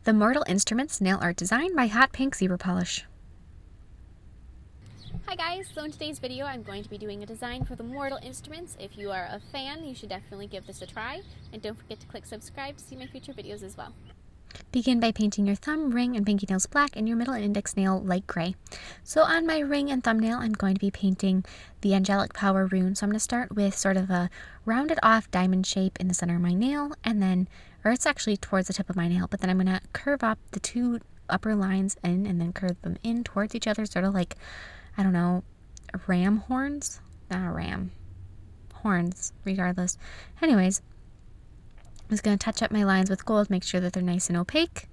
The Mortal Instruments Nail Art Design by Hotpinkzebrapolish. Hi guys, so in today's video I'm going to be doing a design for the Mortal Instruments. If you are a fan, you should definitely give this a try, and don't forget to click subscribe to see my future videos as well. Begin by painting your thumb, ring, and pinky nails black and your middle and index nail light gray. So on my ring and thumbnail, I'm going to be painting the Angelic Power rune. So I'm going to start with sort of a rounded off diamond shape in the center of my nail, and then, or it's actually towards the tip of my nail, but then I'm going to curve up the two upper lines in and then curve them in towards each other, sort of like, I don't know, ram horns? Not a ram. Horns, regardless. Anyways, I'm just going to touch up my lines with gold, make sure that they're nice and opaque.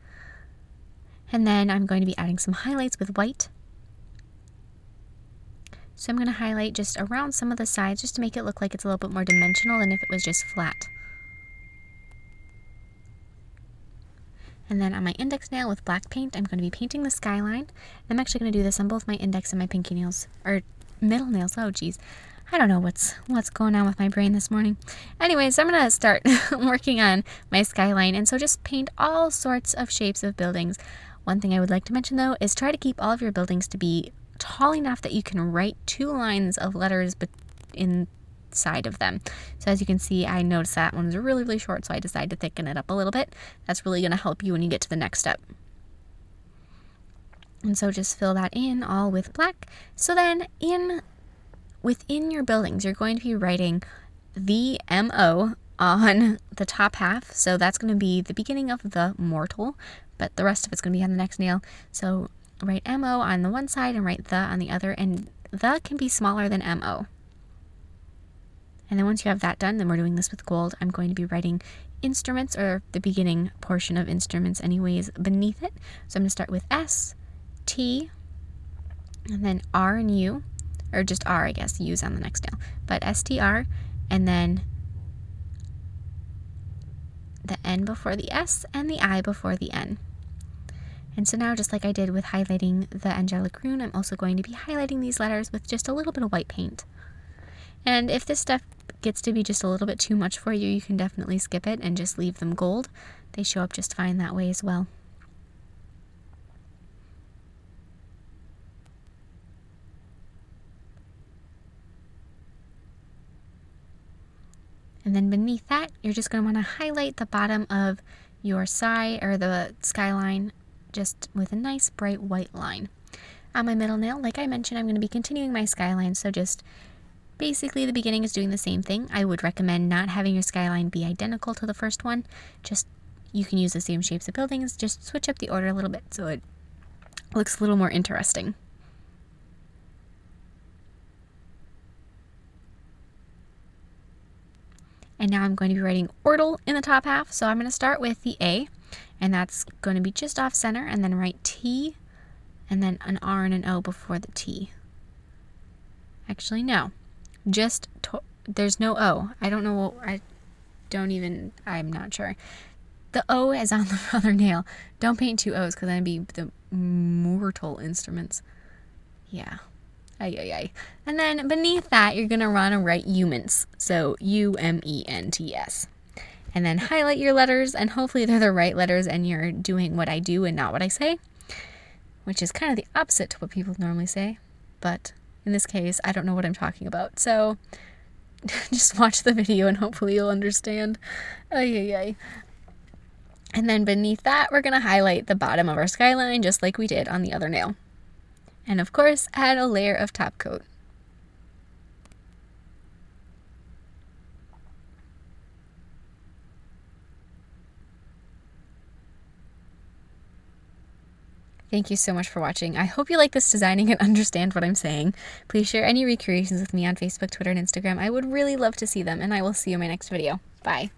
And then I'm going to be adding some highlights with white. So I'm going to highlight just around some of the sides just to make it look like it's a little bit more dimensional than if it was just flat. And then on my index nail with black paint, I'm going to be painting the skyline. I'm actually going to do this on both my index and my pinky nails, or middle nails. Oh geez, I don't know what's going on with my brain this morning. Anyways, I'm going to start working on my skyline, and so just paint all sorts of shapes of buildings. One thing I would like to mention though is try to keep all of your buildings to be tall enough that you can write 2 lines of letters inside of them. So as you can see, I noticed that one was really, really short, so I decided to thicken it up a little bit. That's really going to help you when you get to the next step. And so just fill that in all with black. So then within your buildings, you're going to be writing the MO on the top half. So that's going to be the beginning of the mortal, but the rest of it's going to be on the next nail. So write MO on the one side and write the on the other, and the can be smaller than MO. And then once you have that done, then we're doing this with gold. I'm going to be writing instruments, or the beginning portion of instruments anyways, beneath it. So I'm going to start with S, T, and then R and U, or just R, I guess, U's on the next nail. But STR, and then the N before the S and the I before the N. And so now, just like I did with highlighting the angelic rune, I'm also going to be highlighting these letters with just a little bit of white paint. And if this stuff gets to be just a little bit too much for you, you can definitely skip it and just leave them gold. They show up just fine that way as well. And then beneath that, you're just going to want to highlight the bottom of your side, or the skyline, just with a nice bright white line. On my middle nail, like I mentioned, I'm going to be continuing my skyline, so just basically the beginning is doing the same thing. I would recommend not having your skyline be identical to the first one. Just, you can use the same shapes of buildings, just switch up the order a little bit so it looks a little more interesting. And now I'm going to be writing ORTAL in the top half. So I'm going to start with the A, and that's going to be just off center, and then write T, and then an R and an O before the T. Actually, no. There's no O. I don't know. I'm not sure. The O is on the other nail. Don't paint 2 O's, because then it'd be the Mortal Instruments. Yeah. Ay. And then beneath that, you're going to want to write UMENTS. So UMENTS. And then highlight your letters, and hopefully they're the right letters and you're doing what I do and not what I say, which is kind of the opposite to what people normally say. But in this case, I don't know what I'm talking about. So just watch the video and hopefully you'll understand. Ay. And then beneath that, we're going to highlight the bottom of our skyline just like we did on the other nail. And of course, add a layer of top coat. Thank you so much for watching. I hope you like this designing and understand what I'm saying. Please share any recreations with me on Facebook, Twitter, and Instagram. I would really love to see them, and I will see you in my next video. Bye.